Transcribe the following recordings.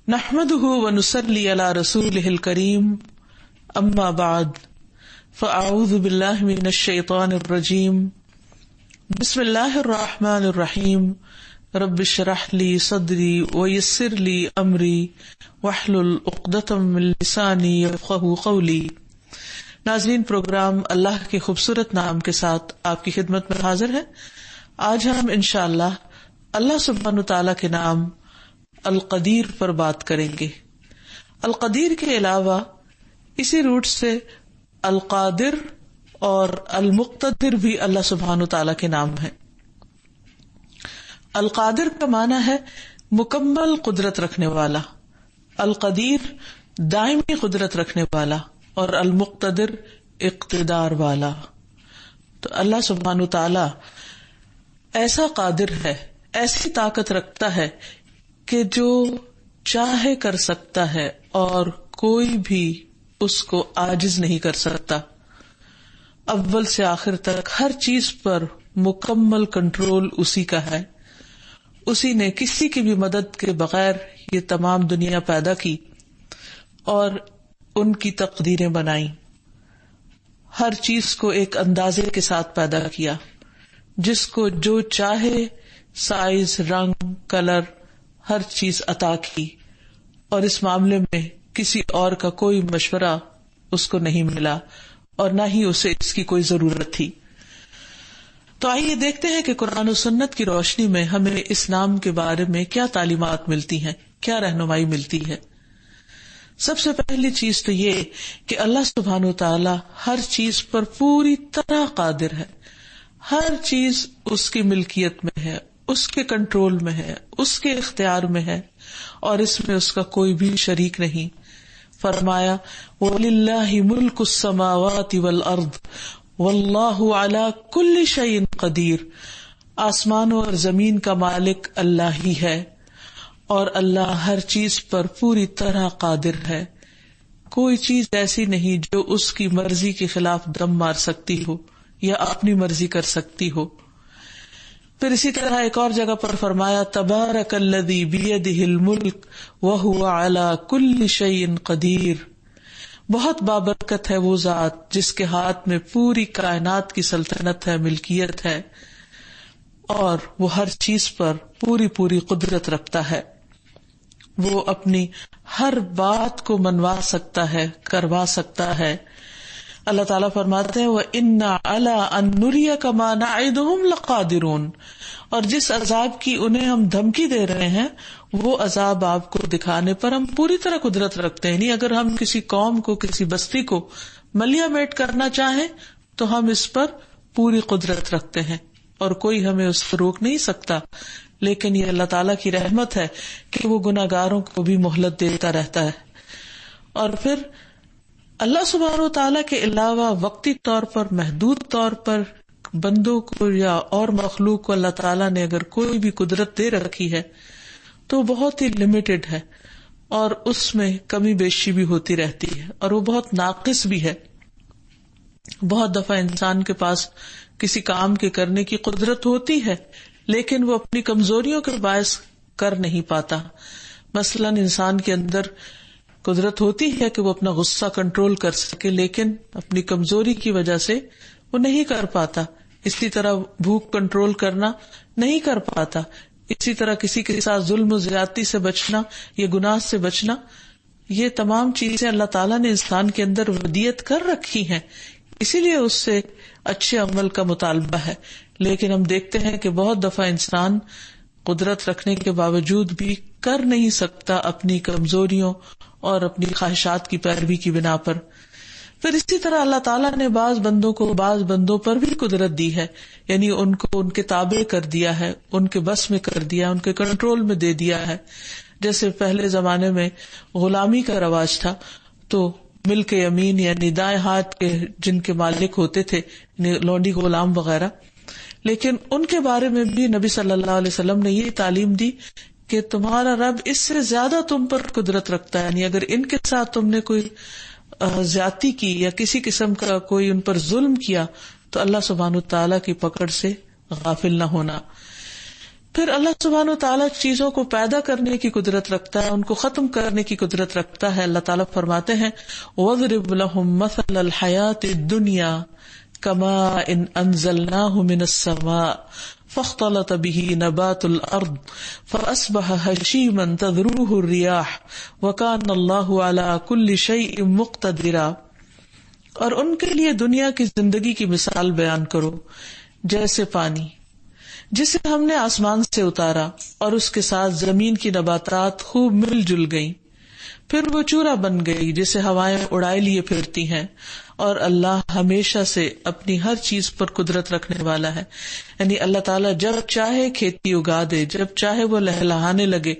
نحمده ونصلي على رسوله الكريم اما بعد فاعوذ بالله من الشيطان الرجيم بسم الله الرحمن الرحيم رب اشرح لي صدري ويسر لي امري واحلل عقدة من لساني يفقهوا قولي۔ ناظرین، پروگرام اللہ کے خوبصورت نام کے ساتھ آپ کی خدمت میں حاضر ہے۔ آج ہم انشاءاللہ اللہ سبحانہ تعالیٰ کے نام القدیر پر بات کریں گے۔ القدیر کے علاوہ اسی روٹ سے القادر اور المقتدر بھی اللہ سبحانہ تعالیٰ کے نام ہیں۔ القادر کا معنی ہے مکمل قدرت رکھنے والا، القدیر دائمی قدرت رکھنے والا، اور المقتدر اقتدار والا۔ تو اللہ سبحانہ تعالیٰ ایسا قادر ہے، ایسی طاقت رکھتا ہے کہ جو چاہے کر سکتا ہے اور کوئی بھی اس کو عاجز نہیں کر سکتا۔ اول سے آخر تک ہر چیز پر مکمل کنٹرول اسی کا ہے۔ اسی نے کسی کی بھی مدد کے بغیر یہ تمام دنیا پیدا کی اور ان کی تقدیریں بنائیں، ہر چیز کو ایک اندازے کے ساتھ پیدا کیا، جس کو جو چاہے سائز، رنگ، کلر، ہر چیز عطا کی، اور اس معاملے میں کسی اور کا کوئی مشورہ اس کو نہیں ملا اور نہ ہی اسے اس کی کوئی ضرورت تھی۔ تو آئیے دیکھتے ہیں کہ قرآن و سنت کی روشنی میں ہمیں اس نام کے بارے میں کیا تعلیمات ملتی ہیں، کیا رہنمائی ملتی ہے۔ سب سے پہلی چیز تو یہ کہ اللہ سبحانہ وتعالی ہر چیز پر پوری طرح قادر ہے، ہر چیز اس کی ملکیت میں ہے، اس کے کنٹرول میں ہے، اس کے اختیار میں ہے، اور اس میں اس کا کوئی بھی شریک نہیں۔ فرمایا وَلِلَّهِ مُلْكُ السَّمَاوَاتِ وَالْأَرْضِ وَاللَّهُ عَلَى كُلِّ شَيْءٍ قَدِيرٌ۔ آسمانوں اور زمین کا مالک اللہ ہی ہے، اور اللہ ہر چیز پر پوری طرح قادر ہے۔ کوئی چیز ایسی نہیں جو اس کی مرضی کے خلاف دم مار سکتی ہو یا اپنی مرضی کر سکتی ہو۔ پھر اسی طرح ایک اور جگہ پر فرمایا تبارک الذی بیدہ الملک وہو علی کل شیء قدیر۔ بہت بابرکت ہے وہ ذات جس کے ہاتھ میں پوری کائنات کی سلطنت ہے، ملکیت ہے، اور وہ ہر چیز پر پوری قدرت رکھتا ہے۔ وہ اپنی ہر بات کو منوا سکتا ہے، کروا سکتا ہے۔ اللہ تعالیٰ فرماتے ہیں وَإِنَّا عَلَىٰ أَن نُرِيَكَ مَا نَعِدُهُمْ لَقَادِرُونَ، اور جس عذاب کی انہیں ہم دھمکی دے رہے ہیں وہ عذاب آپ کو دکھانے پر ہم پوری طرح قدرت رکھتے ہیں۔ یعنی اگر ہم کسی قوم کو، کسی بستی کو ملیا میٹ کرنا چاہیں تو ہم اس پر پوری قدرت رکھتے ہیں اور کوئی ہمیں اس کو روک نہیں سکتا۔ لیکن یہ اللہ تعالیٰ کی رحمت ہے کہ وہ گناہگاروں کو بھی مہلت دیتا رہتا ہے۔ اور پھر اللہ سبحانہ و تعالیٰ کے علاوہ وقتی طور پر، محدود طور پر بندوں کو یا اور مخلوق کو اللہ تعالیٰ نے اگر کوئی بھی قدرت دے رکھی ہے تو بہت ہی لمیٹڈ ہے، اور اس میں کمی بیشی بھی ہوتی رہتی ہے، اور وہ بہت ناقص بھی ہے۔ بہت دفعہ انسان کے پاس کسی کام کے کرنے کی قدرت ہوتی ہے لیکن وہ اپنی کمزوریوں کے باعث کر نہیں پاتا۔ مثلا انسان کے اندر قدرت ہوتی ہے کہ وہ اپنا غصہ کنٹرول کر سکے، لیکن اپنی کمزوری کی وجہ سے وہ نہیں کر پاتا۔ اسی طرح بھوک کنٹرول کرنا نہیں کر پاتا، اسی طرح کسی کے ساتھ ظلم و زیادتی سے بچنا یا گناہ سے بچنا، یہ تمام چیزیں اللہ تعالیٰ نے انسان کے اندر ودیت کر رکھی ہیں، اسی لیے اس سے اچھے عمل کا مطالبہ ہے۔ لیکن ہم دیکھتے ہیں کہ بہت دفعہ انسان قدرت رکھنے کے باوجود بھی کر نہیں سکتا اپنی کمزوریوں اور اپنی خواہشات کی پیروی کی بنا پر۔ پھر اسی طرح اللہ تعالیٰ نے بعض بندوں کو بعض بندوں پر بھی قدرت دی ہے، یعنی ان کو ان کے تابع کر دیا ہے، ان کے بس میں کر دیا، ان کے کنٹرول میں دے دیا ہے۔ جیسے پہلے زمانے میں غلامی کا رواج تھا تو ملک یمین یعنی دائیں ہاتھ کے جن کے مالک ہوتے تھے، لونڈی غلام وغیرہ، لیکن ان کے بارے میں بھی نبی صلی اللہ علیہ وسلم نے یہ تعلیم دی کہ تمہارا رب اس سے زیادہ تم پر قدرت رکھتا ہے، یعنی اگر ان کے ساتھ تم نے کوئی زیادتی کی یا کسی قسم کا کوئی ان پر ظلم کیا تو اللہ سبحانہ تعالیٰ کی پکڑ سے غافل نہ ہونا۔ پھر اللہ سبحانہ و تعالیٰ چیزوں کو پیدا کرنے کی قدرت رکھتا ہے، ان کو ختم کرنے کی قدرت رکھتا ہے. اللہ تعالیٰ فرماتے ہیں وَاضْرِبْ لَهُمْ مَثَلَ الْحَيَاةِ الدُّنْيَا كَمَاءٍ أَنزَلْنَاهُ مِنَ السَّمَاءِ فاختلط به نبات الارض فاصبح هشيما تذروه الرياح وكان الله على كل شيء مقتدرا. اور ان کے لیے دنیا کی زندگی کی مثال بیان کرو جیسے پانی جسے ہم نے آسمان سے اتارا اور اس کے ساتھ زمین کی نباتات خوب مل جل گئیں، پھر وہ چورا بن گئی جسے ہوائیں اڑائے لیے پھرتی ہیں، اور اللہ ہمیشہ سے اپنی ہر چیز پر قدرت رکھنے والا ہے. یعنی اللہ تعالیٰ جب چاہے کھیتی اگا دے، جب چاہے وہ لہلہانے لگے،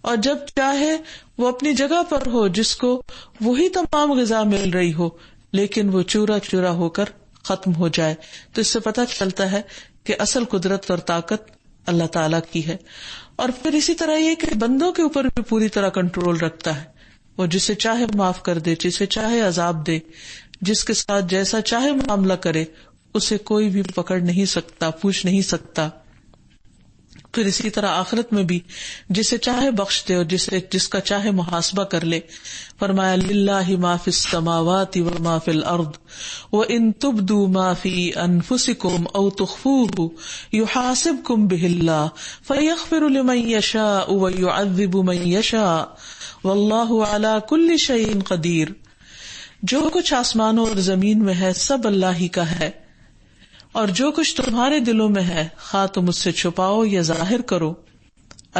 اور جب چاہے وہ اپنی جگہ پر ہو جس کو وہی تمام غذا مل رہی ہو، لیکن وہ چورا چورا ہو کر ختم ہو جائے. تو اس سے پتہ چلتا ہے کہ اصل قدرت اور طاقت اللہ تعالیٰ کی ہے. اور پھر اسی طرح یہ کہ بندوں کے اوپر بھی پوری طرح کنٹرول رکھتا ہے. وہ جسے چاہے معاف کر دے، جسے چاہے عذاب دے، جس کے ساتھ جیسا چاہے معاملہ کرے، اسے کوئی بھی پکڑ نہیں سکتا، پوچھ نہیں سکتا. پھر اسی طرح آخرت میں بھی جسے چاہے بخش دے اور جس کا چاہے محاسبہ کر لے. فرمایا للہ ما فی السماوات وما فی الارض وان تبدوا ما فی انفسکم او تخفوه یحاسبکم بہ اللہ فیغفر لمن یشاء ویعذب من یشاء واللہ علی کل شیء قدیر. جو کچھ آسمانوں اور زمین میں ہے سب اللہ ہی کا ہے، اور جو کچھ تمہارے دلوں میں ہے خواہ تم اس سے چھپاؤ یا ظاہر کرو،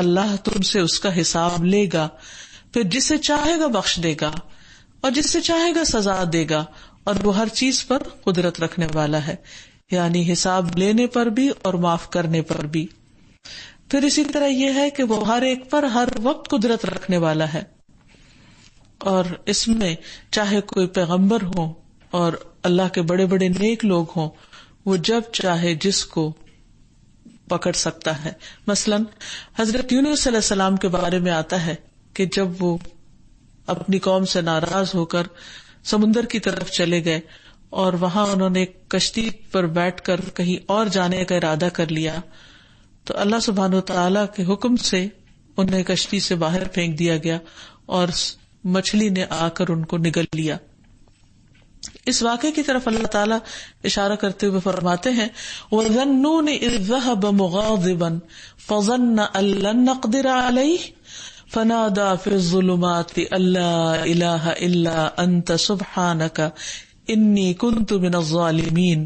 اللہ تم سے اس کا حساب لے گا. پھر جسے چاہے گا بخش دے گا اور جس سے چاہے گا سزا دے گا، اور وہ ہر چیز پر قدرت رکھنے والا ہے، یعنی حساب لینے پر بھی اور معاف کرنے پر بھی. پھر اسی طرح یہ ہے کہ وہ ہر ایک پر ہر وقت قدرت رکھنے والا ہے، اور اس میں چاہے کوئی پیغمبر ہو اور اللہ کے بڑے بڑے نیک لوگ ہوں، وہ جب چاہے جس کو پکڑ سکتا ہے. مثلا حضرت یونس علیہ السلام کے بارے میں آتا ہے کہ جب وہ اپنی قوم سے ناراض ہو کر سمندر کی طرف چلے گئے اور وہاں انہوں نے ایک کشتی پر بیٹھ کر کہیں اور جانے کا ارادہ کر لیا، تو اللہ سبحانہ وتعالی کے حکم سے انہیں کشتی سے باہر پھینک دیا گیا اور مچھلی نے آ کر ان کو نگل لیا. اس واقعے کی طرف اللہ تعالیٰ اشارہ کرتے ہوئے فرماتے ہیں وَظَنُّونِ إِذْ ذَهَبَ مُغَاضِبًا فَظَنَّ أَن لَّن نَّقْدِرَ عَلَيْهِ فَنَادَىٰ فِي الظُّلُمَاتِ أَن لَّا إِلَٰهَ إِلَّا أَنتَ سُبْحَانَكَ إِنِّي كُنتُ مِنَ الظَّالِمِينَ.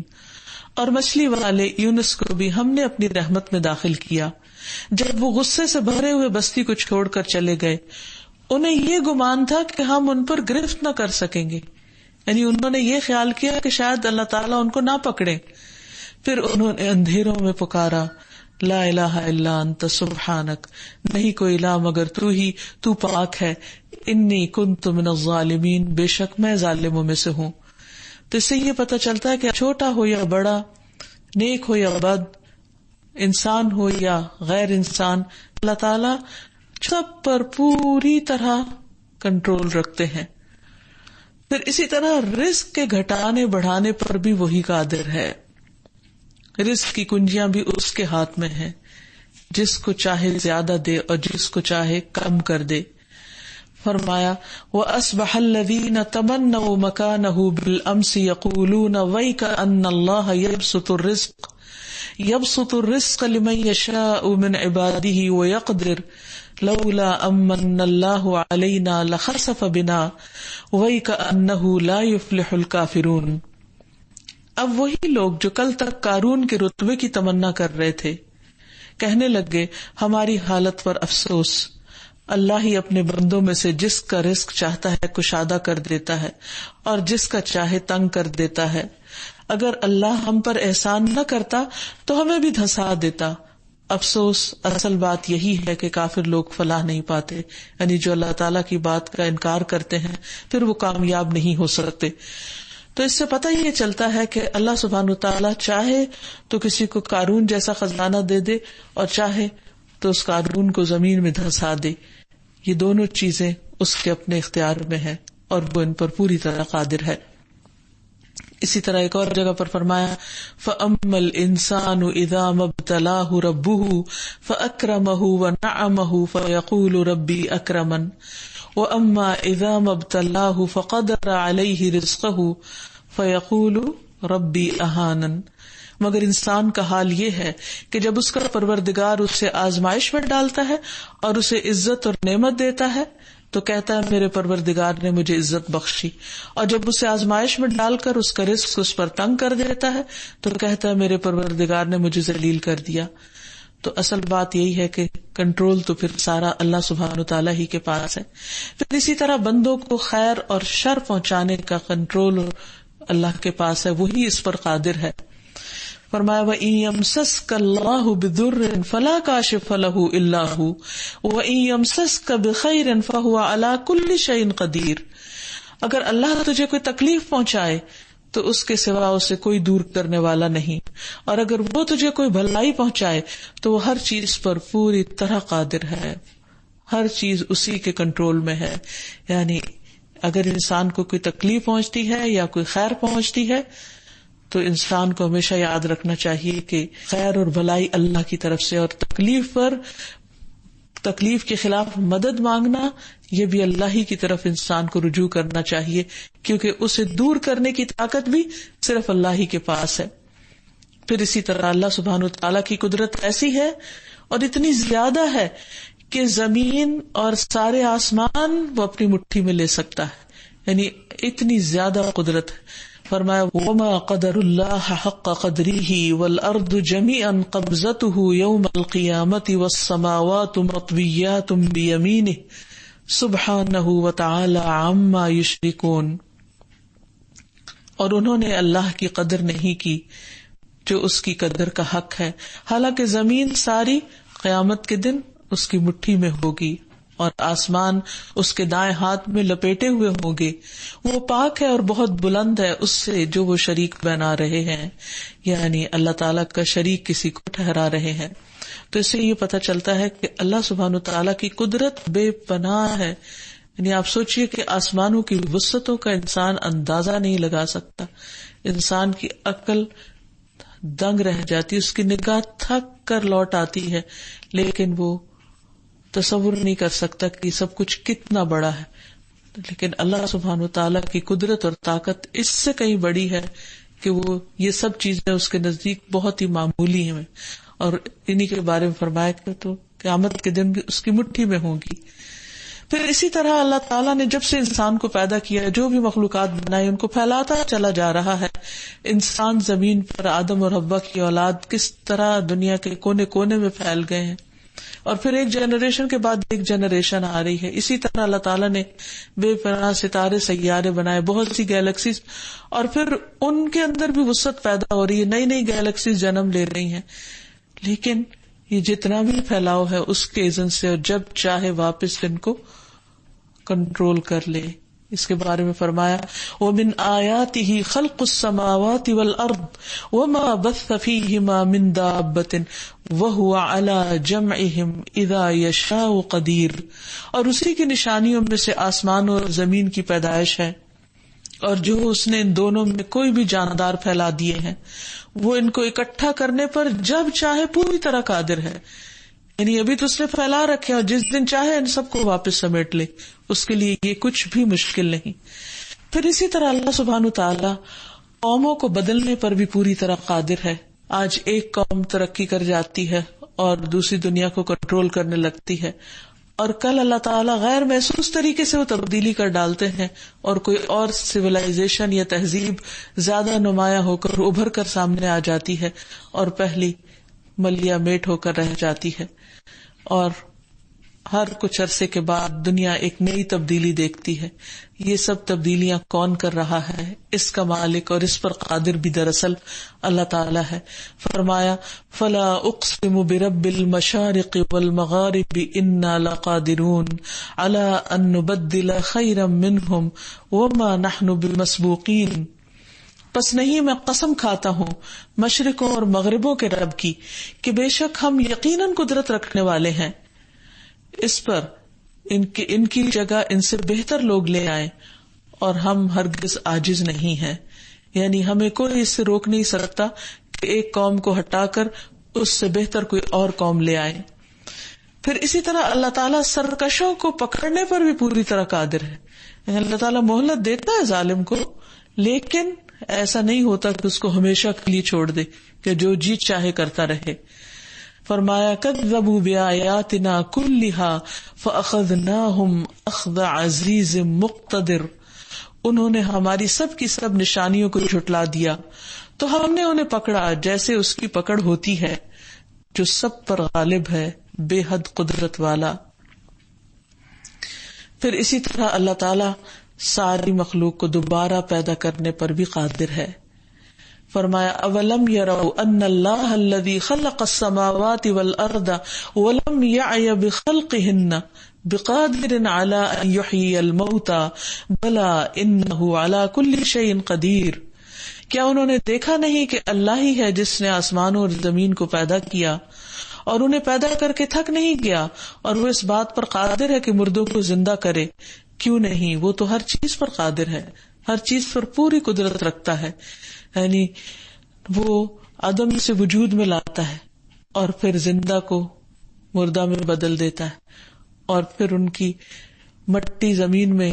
اور مچھلی والے یونس کو بھی ہم نے اپنی رحمت میں داخل کیا. جب وہ غصے سے بھرے ہوئے بستی کو چھوڑ کر چلے گئے، انہیں یہ گمان تھا کہ ہم ان پر گرفت نہ کر سکیں گے، یعنی انہوں نے یہ خیال کیا کہ شاید اللہ تعالیٰ ان کو نہ پکڑے. پھر انہوں نے اندھیروں میں پکارا لا الہ الا انت سبحانک، نہیں کوئی الہ مگر تو ہی، تو پاک ہے. انی کنت من الظالمین، بے شک میں ظالموں میں سے ہوں. تو اس سے یہ پتہ چلتا ہے کہ چھوٹا ہو یا بڑا، نیک ہو یا بد، انسان ہو یا غیر انسان، اللہ تعالیٰ سب پر پوری طرح کنٹرول رکھتے ہیں. پھر اسی طرح رزق کے گھٹانے بڑھانے پر بھی وہی قادر ہے. رزق کی کنجیاں بھی اس کے ہاتھ میں ہیں، جس کو چاہے زیادہ دے اور جس کو چاہے کم کر دے. فرمایا وَأَصْبَحَ الَّذِينَ تَمَنَّوْا مَكَانَهُ بِالْأَمْسِ يَقُولُونَ وَيْكَ أَنَّ اللَّهَ يَبْسُطُ الرِّزْقَ لِمَن يَشَاءُ مِنْ عِبَادِهِ وَيَقْدِرُ لَوْلَا أَمَّنَّ اللَّهُ عَلَيْنَا لَخَسَفَ بِنَا وَيْكَأَنَّهُ لَا يُفْلِحُ الْكَافِرُونَ. اب وہی لوگ جو کل تک قارون کے رتبے کی تمنا کر رہے تھے کہنے لگے ہماری حالت پر افسوس، اللہ ہی اپنے بندوں میں سے جس کا رزق چاہتا ہے کشادہ کر دیتا ہے اور جس کا چاہے تنگ کر دیتا ہے. اگر اللہ ہم پر احسان نہ کرتا تو ہمیں بھی دھسا دیتا. افسوس اصل بات یہی ہے کہ کافر لوگ فلاح نہیں پاتے، یعنی جو اللہ تعالیٰ کی بات کا انکار کرتے ہیں پھر وہ کامیاب نہیں ہو سکتے. تو اس سے پتہ یہ چلتا ہے کہ اللہ سبحانہ وتعالیٰ چاہے تو کسی کو قارون جیسا خزانہ دے دے اور چاہے تو اس قارون کو زمین میں دھسا دے. یہ دونوں چیزیں اس کے اپنے اختیار میں ہیں اور وہ ان پر پوری طرح قادر ہے. اسی طرح ایک اور جگہ پر فرمایا فَأَمَّا الْإِنسَانُ إِذَا مَا ابْتَلَاهُ رَبُّهُ فَأَكْرَمَهُ وَنَعَمَهُ فَيَقُولُ رَبِّي أَكْرَمَنِ وَأَمَّا إِذَا مَا ابْتَلَاهُ فَقَدَرَ عَلَيْهِ رِزْقَهُ فَيَقُولُ رَبِّي أَهَانَنِ. مگر انسان کا حال یہ ہے کہ جب اس کا پروردگار اسے آزمائش میں ڈالتا ہے اور اسے عزت اور نعمت دیتا ہے تو کہتا ہے میرے پروردگار نے مجھے عزت بخشی، اور جب اسے آزمائش میں ڈال کر اس کا رزق اس پر تنگ کر دیتا ہے تو کہتا ہے میرے پروردگار نے مجھے ذلیل کر دیا. تو اصل بات یہی ہے کہ کنٹرول تو پھر سارا اللہ سبحانہ وتعالیٰ ہی کے پاس ہے. پھر اسی طرح بندوں کو خیر اور شر پہنچانے کا کنٹرول اللہ کے پاس ہے، وہی اس پر قادر ہے. فرمایا وَإِن يَمْسَسْكَ اللَّهُ بِضُرٍّ فَلَا كَاشِفَ لَهُ إِلَّا هُوَ وَإِن يَمْسَسْكَ بِخَيْرٍ فَهُوَ عَلَى كُلِّ شَيْءٍ قَدِيرٌ. اگر اللہ تجھے کوئی تکلیف پہنچائے تو اس کے سوا اسے کوئی دور کرنے والا نہیں، اور اگر وہ تجھے کوئی بھلائی پہنچائے تو وہ ہر چیز پر پوری طرح قادر ہے، ہر چیز اسی کے کنٹرول میں ہے. یعنی اگر انسان کو کوئی تکلیف پہنچتی ہے یا کوئی خیر پہنچتی ہے تو انسان کو ہمیشہ یاد رکھنا چاہیے کہ خیر اور بھلائی اللہ کی طرف سے، اور تکلیف کے خلاف مدد مانگنا یہ بھی اللہ ہی کی طرف انسان کو رجوع کرنا چاہیے، کیونکہ اسے دور کرنے کی طاقت بھی صرف اللہ ہی کے پاس ہے. پھر اسی طرح اللہ سبحانہ وتعالیٰ کی قدرت ایسی ہے اور اتنی زیادہ ہے کہ زمین اور سارے آسمان وہ اپنی مٹھی میں لے سکتا ہے، یعنی اتنی زیادہ قدرت ہے. فرمایا وَمَا قَدَرُ اللَّهَ حَقَّ قَدْرِهِ وَالْأَرْضُ جَمِيعًا قَبْضَتُهُ يَوْمَ الْقِيَامَةِ وَالسَّمَاوَاتُ مَطْوِيَّاتٌ بِيَمِينِهِ سُبْحَانَهُ وَتَعَالَى عَمَّا يُشْرِكُونَ. اور انہوں نے اللہ کی قدر نہیں کی جو اس کی قدر کا حق ہے، حالانکہ زمین ساری قیامت کے دن اس کی مٹھی میں ہوگی اور آسمان اس کے دائیں ہاتھ میں لپیٹے ہوئے ہوں گے. وہ پاک ہے اور بہت بلند ہے اس سے جو وہ شریک بنا رہے ہیں، یعنی اللہ تعالیٰ کا شریک کسی کو ٹھہرا رہے ہیں. تو اس سے یہ پتہ چلتا ہے کہ اللہ سبحانہ تعالیٰ کی قدرت بے پناہ ہے. یعنی آپ سوچئے کہ آسمانوں کی وسعتوں کا انسان اندازہ نہیں لگا سکتا، انسان کی عقل دنگ رہ جاتی، اس کی نگاہ تھک کر لوٹ آتی ہے، لیکن وہ تصور نہیں کر سکتا کہ سب کچھ کتنا بڑا ہے. لیکن اللہ سبحانہ وتعالیٰ کی قدرت اور طاقت اس سے کہیں بڑی ہے کہ وہ یہ سب چیزیں اس کے نزدیک بہت ہی معمولی ہیں، اور انہی کے بارے میں فرمایا کہ تو قیامت کے دن بھی اس کی مٹھی میں ہوں گی. پھر اسی طرح اللہ تعالیٰ نے جب سے انسان کو پیدا کیا، جو بھی مخلوقات بنائی ان کو پھیلاتا چلا جا رہا ہے. انسان زمین پر آدم اور حوا کی اولاد کس طرح دنیا کے کونے کونے میں پھیل گئے ہیں، اور پھر ایک جنریشن کے بعد ایک جنریشن آ رہی ہے. اسی طرح اللہ تعالیٰ نے بے پناہ ستارے سیارے بنائے، بہت سی گیلیکسیز، اور پھر ان کے اندر بھی وسعت پیدا ہو رہی ہے، نئی نئی گیلیکسیز جنم لے رہی ہیں. لیکن یہ جتنا بھی پھیلاؤ ہے اس کے اذن سے، اور جب چاہے واپس ان کو کنٹرول کر لے. اس کے بارے میں فرمایا وَمِنْ آيَاتِهِ خَلْقُ السَّمَاوَاتِ وَالْأَرْضِ وَمَا بَثَّ فِيهِمَا مِنْ دَابَّةٍ وَهُوَ عَلَى جَمْعِهِمْ إِذَا يَشَاءُ قَدِيرٌ. اور اسی کی نشانیوں میں سے آسمان اور زمین کی پیدائش ہے، اور جو اس نے ان دونوں میں کوئی بھی جاندار پھیلا دیے ہیں وہ ان کو اکٹھا کرنے پر جب چاہے پوری طرح قادر ہے. یعنی ابھی تو اس نے پھیلا رکھے اور جس دن چاہے ان سب کو واپس سمیٹ لے، اس کے لیے یہ کچھ بھی مشکل نہیں. پھر اسی طرح اللہ سبحانہ تعالیٰ قوموں کو بدلنے پر بھی پوری طرح قادر ہے. آج ایک قوم ترقی کر جاتی ہے اور دوسری دنیا کو کنٹرول کرنے لگتی ہے، اور کل اللہ تعالیٰ غیر محسوس طریقے سے وہ تبدیلی کر ڈالتے ہیں اور کوئی اور سویلائزیشن یا تہذیب زیادہ نمایاں ہو کر ابھر کر سامنے آ جاتی ہے اور پہلی ملیا میٹ ہو کر رہ جاتی ہے. اور ہر کچھ عرصے کے بعد دنیا ایک نئی تبدیلی دیکھتی ہے. یہ سب تبدیلیاں کون کر رہا ہے؟ اس کا مالک اور اس پر قادر بھی دراصل اللہ تعالی ہے. فرمایا فلا اقسم برب المشارق والمغارب انا لقادرون على ان نبدل خيرا منهم وما نحن بمسبوقين. پس نہیں، میں قسم کھاتا ہوں مشرقوں اور مغربوں کے رب کی کہ بے شک ہم یقیناً قدرت رکھنے والے ہیں اس پر ان کی جگہ ان سے بہتر لوگ لے آئیں، اور ہم ہرگز عاجز نہیں ہیں. یعنی ہمیں کوئی اس سے روک نہیں سکتا کہ ایک قوم کو ہٹا کر اس سے بہتر کوئی اور قوم لے آئے. پھر اسی طرح اللہ تعالیٰ سرکشوں کو پکڑنے پر بھی پوری طرح قادر ہے. یعنی اللہ تعالیٰ مہلت دیتا ہے ظالم کو، لیکن ایسا نہیں ہوتا کہ اس کو ہمیشہ کے لیے چھوڑ دے کہ جو جی چاہے کرتا رہے. فرمایا کذبوا بآیاتنا کلھا فاخذناہم اخذ عزیز مقتدر، انہوں نے ہماری سب کی سب نشانیوں کو جھٹلا دیا تو ہم نے انہیں پکڑا جیسے اس کی پکڑ ہوتی ہے جو سب پر غالب ہے، بے حد قدرت والا. پھر اسی طرح اللہ تعالی ساری مخلوق کو دوبارہ پیدا کرنے پر بھی قادر ہے. فرمایا اولم يروا ان اللہ الذي خلق السماوات والارض ولم يعي بخلقهن بقادر على ان يحيي الموتى بلى انه على كل شيء قدیر، کیا انہوں نے دیکھا نہیں کہ اللہ ہی ہے جس نے آسمانوں اور زمین کو پیدا کیا اور انہیں پیدا کر کے تھک نہیں گیا، اور وہ اس بات پر قادر ہے کہ مردوں کو زندہ کرے. کیوں نہیں، وہ تو ہر چیز پر قادر ہے، ہر چیز پر پوری قدرت رکھتا ہے. یعنی وہ عدم سے وجود میں لاتا ہے اور پھر زندہ کو مردہ میں بدل دیتا ہے، اور پھر ان کی مٹی زمین میں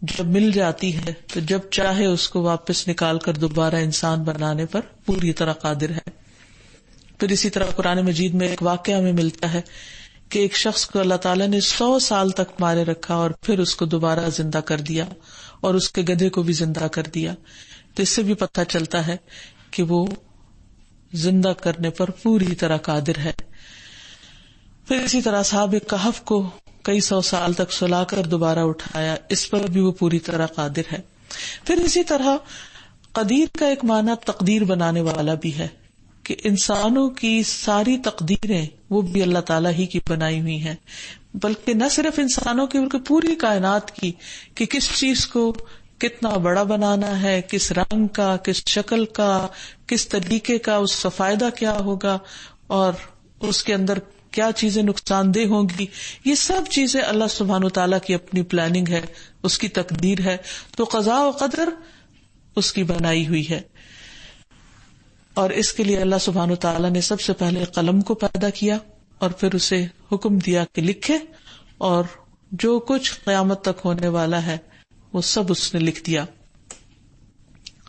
جب مل جاتی ہے تو جب چاہے اس کو واپس نکال کر دوبارہ انسان بنانے پر پوری طرح قادر ہے. پھر اسی طرح قرآن مجید میں ایک واقعہ ہمیں ملتا ہے کہ ایک شخص کو اللہ تعالیٰ نے 100 سال تک مارے رکھا اور پھر اس کو دوبارہ زندہ کر دیا اور اس کے گدھے کو بھی زندہ کر دیا. تو اس سے بھی پتہ چلتا ہے کہ وہ زندہ کرنے پر پوری طرح قادر ہے. پھر اسی طرح اصحاب کہف کو کئی 100 سال تک سلا کر دوبارہ اٹھایا، اس پر بھی وہ پوری طرح قادر ہے. پھر اسی طرح قدیر کا ایک معنی تقدیر بنانے والا بھی ہے کہ انسانوں کی ساری تقدیریں وہ بھی اللہ تعالیٰ ہی کی بنائی ہوئی ہیں، بلکہ نہ صرف انسانوں کی بلکہ پوری کائنات کی، کہ کس چیز کو کتنا بڑا بنانا ہے، کس رنگ کا، کس شکل کا، کس طریقے کا، اس کا فائدہ کیا ہوگا اور اس کے اندر کیا چیزیں نقصان دہ ہوں گی. یہ سب چیزیں اللہ سبحانہ وتعالیٰ کی اپنی پلاننگ ہے، اس کی تقدیر ہے. تو قضاء و قدر اس کی بنائی ہوئی ہے. اور اس کے لیے اللہ سبحانہ وتعالیٰ نے سب سے پہلے قلم کو پیدا کیا اور پھر اسے حکم دیا کہ لکھے، اور جو کچھ قیامت تک ہونے والا ہے وہ سب اس نے لکھ دیا.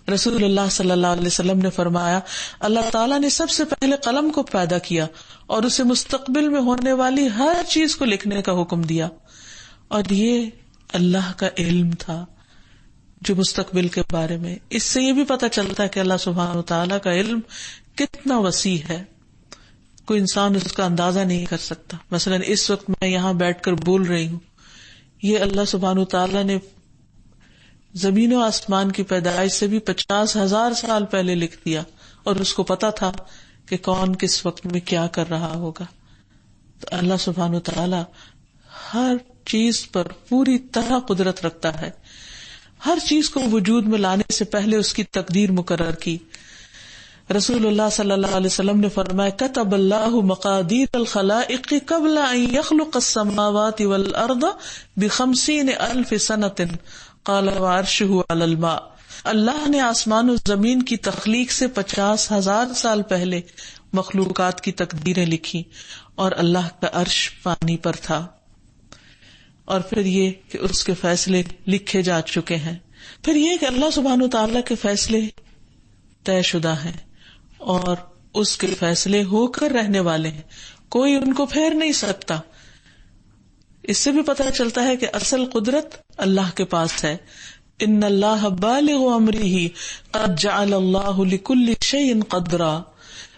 رسول اللہ صلی اللہ علیہ وسلم نے فرمایا اللہ تعالیٰ نے سب سے پہلے قلم کو پیدا کیا اور اسے مستقبل میں ہونے والی ہر چیز کو لکھنے کا حکم دیا، اور یہ اللہ کا علم تھا جو مستقبل کے بارے میں. اس سے یہ بھی پتہ چلتا ہے کہ اللہ سبحانہ وتعالیٰ کا علم کتنا وسیع ہے، کوئی انسان اس کا اندازہ نہیں کر سکتا. مثلا اس وقت میں یہاں بیٹھ کر بول رہی ہوں، یہ اللہ سبحانہ وتعالیٰ نے زمین و آسمان کی پیدائش سے بھی 50,000 سال پہلے لکھ دیا، اور اس کو پتا تھا کہ کون کس وقت میں کیا کر رہا ہوگا. تو اللہ سبحانہ وتعالیٰ ہر چیز پر پوری طرح قدرت رکھتا ہے. ہر چیز کو وجود میں لانے سے پہلے اس کی تقدیر مقرر کی. رسول اللہ صلی اللہ علیہ وسلم نے فرمایا کتب اللہ مقادیر الخلائق قبل ان يخلق السماوات والارض ب50,000 سنة قال وعرشه على الماء. اللہ نے آسمان و زمین کی تخلیق سے 50,000 سال پہلے مخلوقات کی تقدیریں لکھی، اور اللہ کا عرش پانی پر تھا. اور پھر یہ کہ اس کے فیصلے لکھے جا چکے ہیں. پھر یہ کہ اللہ سبحانہ وتعالیٰ کے فیصلے طے شدہ ہیں اور اس کے فیصلے ہو کر رہنے والے ہیں، کوئی ان کو پھیر نہیں سکتا. اس سے بھی پتہ چلتا ہے کہ اصل قدرت اللہ کے پاس ہے. ان اللہ بالغ امرہ قد جعل اللہ لکل شیء قدرا،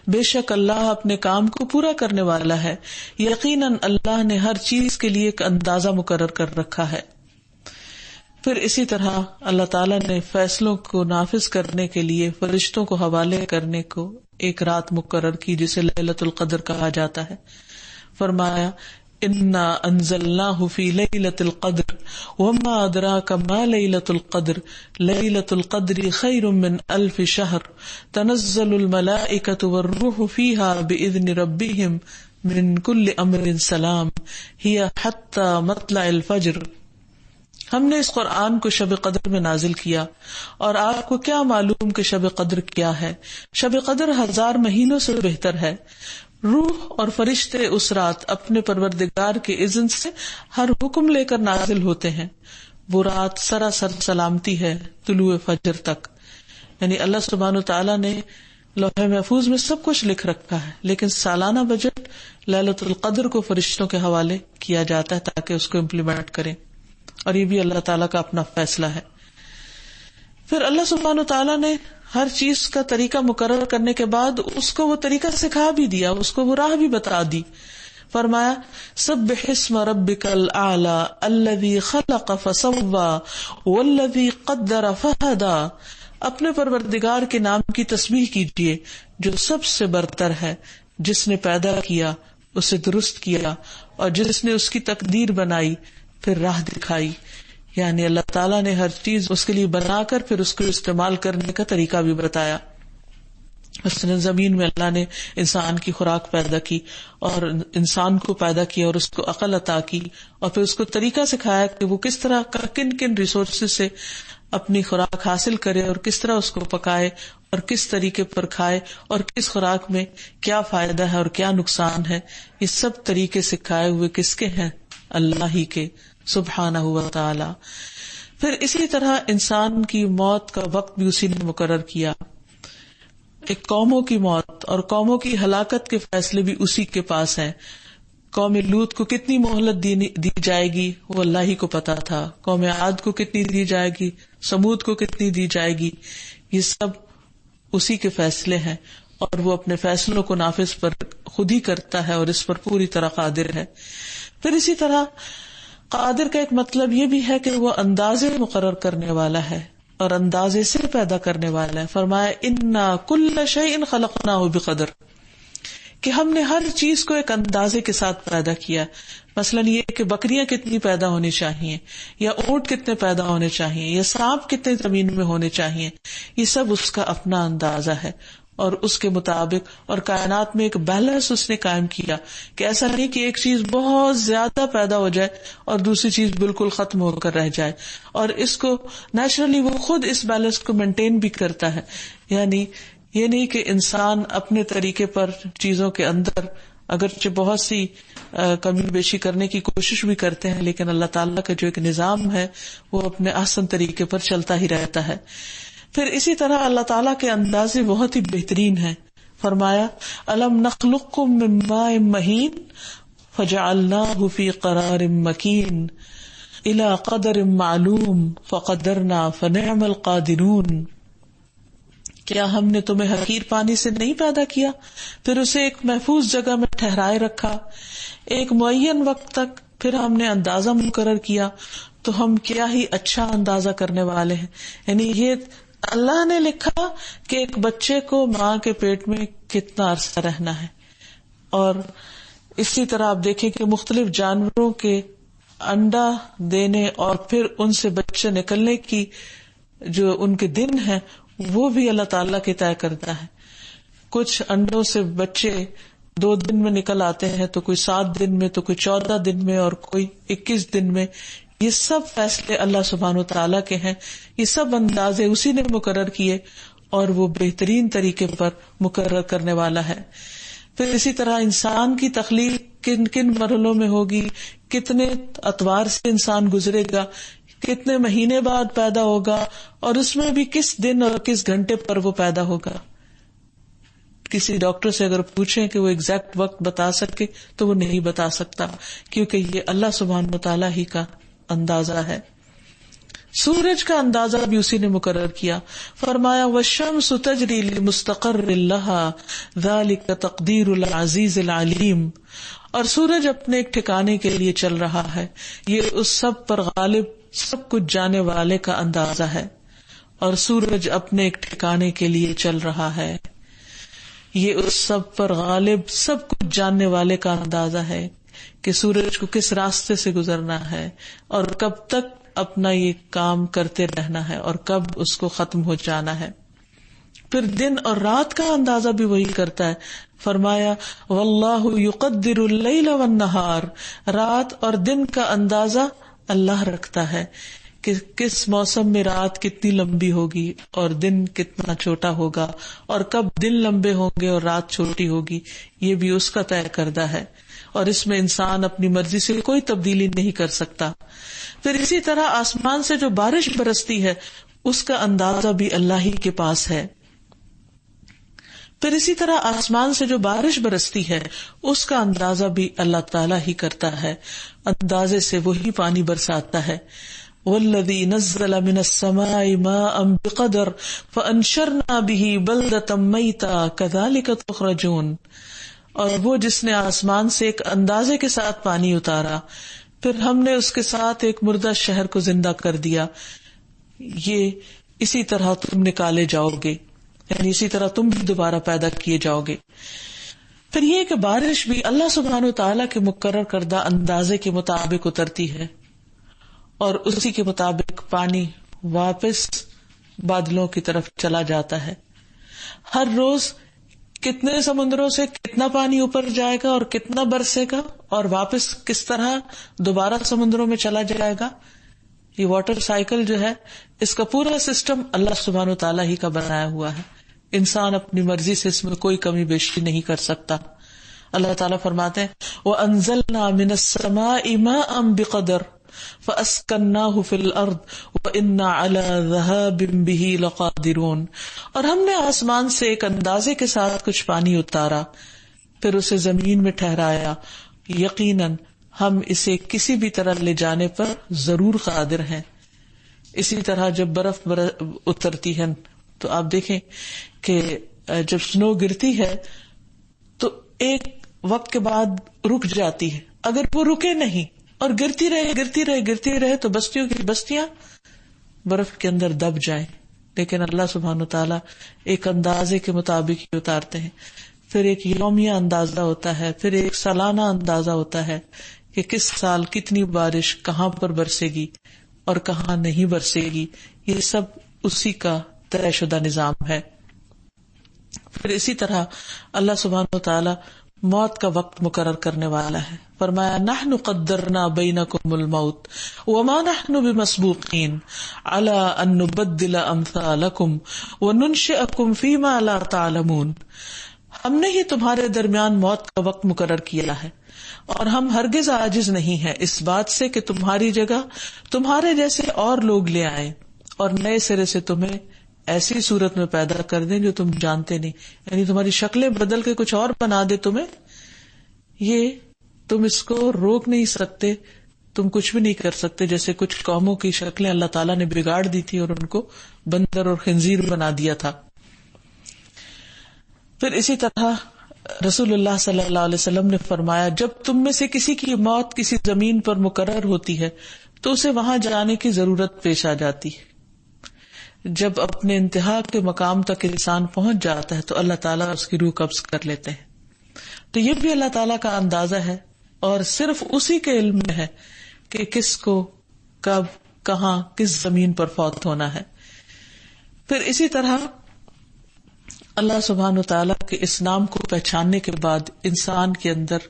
بے شک اللہ اپنے کام کو پورا کرنے والا ہے، یقیناً اللہ نے ہر چیز کے لیے ایک اندازہ مقرر کر رکھا ہے. پھر اسی طرح اللہ تعالیٰ نے فیصلوں کو نافذ کرنے کے لیے فرشتوں کو حوالے کرنے کو ایک رات مقرر کی جسے لیلۃ القدر کہا جاتا ہے. فرمایا انا انزلناہ فی لیلۃ القدر وما ادراک ما لیلۃ القدر لیلۃ القدر خیر من 1000 شہر تنزل الملائکۃ والروح فیہا باذن ربہم من کل امر سلام ہی حتی مطلع الفجر. ہم نے اس قرآن کو شب قدر میں نازل کیا، اور آپ کو کیا معلوم کہ شب قدر کیا ہے؟ شب قدر 1000 مہینوں سے بہتر ہے۔ روح اور فرشتے اس رات اپنے پروردگار کے اذن سے ہر حکم لے کر نازل ہوتے ہیں۔ وہ رات سراسر سلامتی ہے طلوع فجر تک۔ یعنی اللہ سبحانہ وتعالیٰ نے لوح محفوظ میں سب کچھ لکھ رکھا ہے، لیکن سالانہ بجٹ لیلۃ القدر کو فرشتوں کے حوالے کیا جاتا ہے تاکہ اس کو امپلیمنٹ کریں، اور یہ بھی اللہ تعالیٰ کا اپنا فیصلہ ہے۔ پھر اللہ سبحانہ وتعالیٰ نے ہر چیز کا طریقہ مقرر کرنے کے بعد اس کو وہ طریقہ سکھا بھی دیا، اس کو وہ راہ بھی بتا دی۔ فرمایا سبح اسم ربک الاعلی الذی خلق فسوی والذی قدر فہدی، اپنے پروردگار کے نام کی تسبیح کیجیے جو سب سے برتر ہے، جس نے پیدا کیا، اسے درست کیا، اور جس نے اس کی تقدیر بنائی پھر راہ دکھائی۔ یعنی اللہ تعالیٰ نے ہر چیز اس کے لیے بنا کر پھر اس کو استعمال کرنے کا طریقہ بھی بتایا۔ مثلا زمین میں اللہ نے انسان کی خوراک پیدا کی اور انسان کو پیدا کیا اور اس کو عقل عطا کی، اور پھر اس کو طریقہ سکھایا کہ وہ کس طرح کن کن ریسورسز سے اپنی خوراک حاصل کرے اور کس طرح اس کو پکائے اور کس طریقے پر کھائے اور کس خوراک میں کیا فائدہ ہے اور کیا نقصان ہے۔ یہ سب طریقے سکھائے ہوئے کس کے ہیں؟ اللہ ہی کے سبحانہ و تعالی۔ پھر اسی طرح انسان کی موت کا وقت بھی اسی نے مقرر کیا۔ ایک قوموں کی موت اور قوموں کی ہلاکت کے فیصلے بھی اسی کے پاس ہیں۔ قوم لوط کو کتنی مہلت دی جائے گی وہ اللہ ہی کو پتا تھا، قوم عاد کو کتنی دی جائے گی، سمود کو کتنی دی جائے گی، یہ سب اسی کے فیصلے ہیں، اور وہ اپنے فیصلوں کو نافذ پر خود ہی کرتا ہے اور اس پر پوری طرح قادر ہے۔ پھر اسی طرح قادر کا ایک مطلب یہ بھی ہے کہ وہ اندازے مقرر کرنے والا ہے اور اندازے سے پیدا کرنے والا ہے۔ فرمایا انا کل شیء خلقناہ بقدر، کہ ہم نے ہر چیز کو ایک اندازے کے ساتھ پیدا کیا۔ مثلا یہ کہ بکریاں کتنی پیدا ہونی چاہیے، یا اونٹ کتنے پیدا ہونے چاہیے، یا سانپ کتنے زمین میں ہونے چاہیے، یہ سب اس کا اپنا اندازہ ہے، اور اس کے مطابق اور کائنات میں ایک بیلنس اس نے قائم کیا کہ ایسا نہیں کہ ایک چیز بہت زیادہ پیدا ہو جائے اور دوسری چیز بالکل ختم ہو کر رہ جائے، اور اس کو نیچرلی وہ خود اس بیلنس کو مینٹین بھی کرتا ہے۔ یعنی یہ نہیں کہ انسان اپنے طریقے پر چیزوں کے اندر اگرچہ بہت سی کمی بیشی کرنے کی کوشش بھی کرتے ہیں، لیکن اللہ تعالیٰ کا جو ایک نظام ہے وہ اپنے احسن طریقے پر چلتا ہی رہتا ہے۔ پھر اسی طرح اللہ تعالیٰ کے اندازے بہت ہی بہترین ہیں۔ فرمایا الم نخلقکم من ماء مہین فجعلناہ فی قرار مکین الی قدر معلوم فقدرنا فنعم القادرون، کیا ہم نے تمہیں حقیر پانی سے نہیں پیدا کیا، پھر اسے ایک محفوظ جگہ میں ٹھہرائے رکھا ایک معین وقت تک، پھر ہم نے اندازہ مقرر کیا تو ہم کیا ہی اچھا اندازہ کرنے والے ہیں۔ یعنی یہ اللہ نے لکھا کہ ایک بچے کو ماں کے پیٹ میں کتنا عرصہ رہنا ہے، اور اسی طرح آپ دیکھیں کہ مختلف جانوروں کے انڈا دینے اور پھر ان سے بچے نکلنے کی جو ان کے دن ہیں وہ بھی اللہ تعالیٰ کے طے کرتا ہے۔ کچھ انڈوں سے بچے 2 دن میں نکل آتے ہیں، تو کوئی 7 دن میں، تو کوئی 14 دن میں، اور کوئی 21 دن میں۔ یہ سب فیصلے اللہ سبحانہ وتعالیٰ کے ہیں، یہ سب اندازے اسی نے مقرر کیے، اور وہ بہترین طریقے پر مقرر کرنے والا ہے۔ پھر اسی طرح انسان کی تخلیق کن کن مرحلوں میں ہوگی، کتنے اتوار سے انسان گزرے گا، کتنے مہینے بعد پیدا ہوگا، اور اس میں بھی کس دن اور کس گھنٹے پر وہ پیدا ہوگا۔ کسی ڈاکٹر سے اگر پوچھیں کہ وہ ایگزیکٹ وقت بتا سکے تو وہ نہیں بتا سکتا، کیونکہ یہ اللہ سبحانہ وتعالیٰ ہی کا اندازہ ہے۔ سورج کا اندازہ بھی اسی نے مقرر کیا۔ فرمایا والشمس تجری لمستقر لها ذلك تقدیر العزیز العلیم، اور سورج اپنے ایک ٹھکانے کے لیے چل رہا ہے، یہ اس سب پر غالب سب کچھ جانے والے کا اندازہ ہے۔ اور سورج اپنے ایک ٹھکانے کے لیے چل رہا ہے، یہ اس سب پر غالب سب کچھ جاننے والے کا اندازہ ہے کہ سورج کو کس راستے سے گزرنا ہے اور کب تک اپنا یہ کام کرتے رہنا ہے اور کب اس کو ختم ہو جانا ہے۔ پھر دن اور رات کا اندازہ بھی وہی کرتا ہے۔ فرمایا واللہ یقدر اللیل والنہار، رات اور دن کا اندازہ اللہ رکھتا ہے کہ کس موسم میں رات کتنی لمبی ہوگی اور دن کتنا چھوٹا ہوگا، اور کب دن لمبے ہوں گے اور رات چھوٹی ہوگی، یہ بھی اس کا طے کردہ ہے، اور اس میں انسان اپنی مرضی سے کوئی تبدیلی نہیں کر سکتا۔ پھر اسی طرح آسمان سے جو بارش برستی ہے اس کا اندازہ بھی اللہ ہی کے پاس ہے۔ پھر اسی طرح آسمان سے جو بارش برستی ہے اس کا اندازہ بھی اللہ تعالیٰ ہی کرتا ہے، اندازے سے وہی پانی برساتا ہے۔ وَالَّذِي نَزَّلَ مِنَ السَّمَاءِ مَاءً بِقَدَرٍ فَأَنشَرْنَا بِهِ بَلْدَةً مَيْتًا كَذَلِكَ تُخْرَجُونَ، اور وہ جس نے آسمان سے ایک اندازے کے ساتھ پانی اتارا، پھر ہم نے اس کے ساتھ ایک مردہ شہر کو زندہ کر دیا، یہ اسی طرح تم نکالے جاؤ گے، یعنی اسی طرح تم بھی دوبارہ پیدا کیے جاؤ گے۔ پھر یہ کہ بارش بھی اللہ سبحانہ وتعالیٰ کے مقرر کردہ اندازے کے مطابق اترتی ہے، اور اسی کے مطابق پانی واپس بادلوں کی طرف چلا جاتا ہے۔ ہر روز کتنے سمندروں سے کتنا پانی اوپر جائے گا اور کتنا برسے گا اور واپس کس طرح دوبارہ سمندروں میں چلا جائے گا، یہ واٹر سائیکل جو ہے اس کا پورا سسٹم اللہ سبحانہ وتعالیٰ ہی کا بنایا ہوا ہے، انسان اپنی مرضی سے اس میں کوئی کمی بیشی نہیں کر سکتا۔ اللہ تعالیٰ فرماتے ہیں وَأَنزَلْنَا مِنَ السَّمَاءِ مَاءً بِقَدَرٍ فَأَسْكَنَّاهُ فِي الْأَرْضِ وَإِنَّا عَلَى ذَهَابٍ بِهِ لَقَادِرُونَ، اور ہم نے آسمان سے ایک اندازے کے ساتھ کچھ پانی اتارا، پھر اسے زمین میں ٹھہرایا، یقیناً ہم اسے کسی بھی طرح لے جانے پر ضرور قادر ہیں۔ اسی طرح جب برف اترتی ہے تو آپ دیکھیں کہ جب سنو گرتی ہے تو ایک وقت کے بعد رک جاتی ہے، اگر وہ رکے نہیں اور گرتی رہے تو بستیوں کی بستیاں برف کے اندر دب جائیں، لیکن اللہ سبحانہ وتعالیٰ ایک اندازے کے مطابق ہی اتارتے ہیں۔ پھر ایک یومیہ اندازہ ہوتا ہے، پھر ایک سالانہ اندازہ ہوتا ہے کہ کس سال کتنی بارش کہاں پر برسے گی اور کہاں نہیں برسے گی، یہ سب اسی کا طے شدہ نظام ہے۔ پھر اسی طرح اللہ سبحانہ وتعالی موت کا وقت مقرر کرنے والا ہے، فرمایا نحن قدرنا بینکم الموت وما نحن بمسبوقین علی ان نبدل امثالکم وننشئکم فیما لا تعلمون، ہم نے ہی تمہارے درمیان موت کا وقت مقرر کیا ہے اور ہم ہرگز عاجز نہیں ہیں اس بات سے کہ تمہاری جگہ تمہارے جیسے اور لوگ لے آئیں اور نئے سرے سے تمہیں ایسی صورت میں پیدا کر دیں جو تم جانتے نہیں، یعنی تمہاری شکلیں بدل کے کچھ اور بنا دے تمہیں، یہ تم اس کو روک نہیں سکتے، تم کچھ بھی نہیں کر سکتے۔ جیسے کچھ قوموں کی شکلیں اللہ تعالیٰ نے بگاڑ دی تھی اور ان کو بندر اور خنزیر بنا دیا تھا۔ پھر اسی طرح رسول اللہ صلی اللہ علیہ وسلم نے فرمایا جب تم میں سے کسی کی موت کسی زمین پر مقرر ہوتی ہے تو اسے وہاں جانے کی ضرورت پیش آ جاتی ہے۔ جب اپنے انتہا کے مقام تک انسان پہنچ جاتا ہے تو اللہ تعالیٰ اس کی روح قبض کر لیتے ہیں۔ تو یہ بھی اللہ تعالیٰ کا اندازہ ہے اور صرف اسی کے علم میں ہے کہ کس کو کب کہاں کس زمین پر فوت ہونا ہے۔ پھر اسی طرح اللہ سبحانہ وتعالیٰ کے اس نام کو پہچاننے کے بعد انسان کے اندر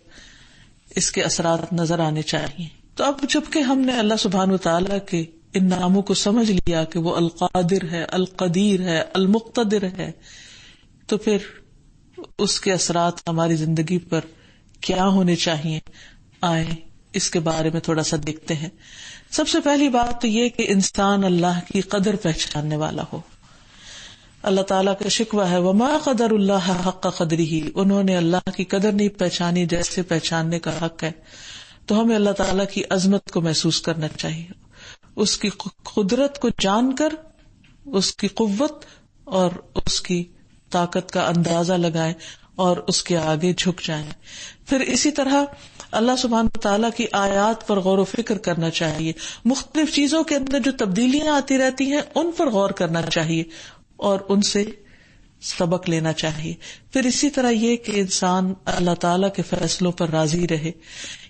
اس کے اثرات نظر آنے چاہیے۔ تو اب جبکہ ہم نے اللہ سبحانہ وتعالیٰ کے ان ناموں کو سمجھ لیا کہ وہ القادر ہے، القدیر ہے، المقتدر ہے، تو پھر اس کے اثرات ہماری زندگی پر کیا ہونے چاہیے، آئیں اس کے بارے میں تھوڑا سا دیکھتے ہیں۔ سب سے پہلی بات تو یہ کہ انسان اللہ کی قدر پہچاننے والا ہو۔ اللہ تعالیٰ کا شکوہ ہے وما قدر اللہ حق قدرہ، انہوں نے اللہ کی قدر نہیں پہچانی جیسے پہچاننے کا حق ہے۔ تو ہمیں اللہ تعالیٰ کی عظمت کو محسوس کرنا چاہیے، اس کی قدرت کو جان کر اس کی قوت اور اس کی طاقت کا اندازہ لگائیں اور اس کے آگے جھک جائیں۔ پھر اسی طرح اللہ سبحانہ تعالیٰ کی آیات پر غور و فکر کرنا چاہیے، مختلف چیزوں کے اندر جو تبدیلیاں آتی رہتی ہیں ان پر غور کرنا چاہیے اور ان سے سبق لینا چاہیے۔ پھر اسی طرح یہ کہ انسان اللہ تعالیٰ کے فیصلوں پر راضی رہے،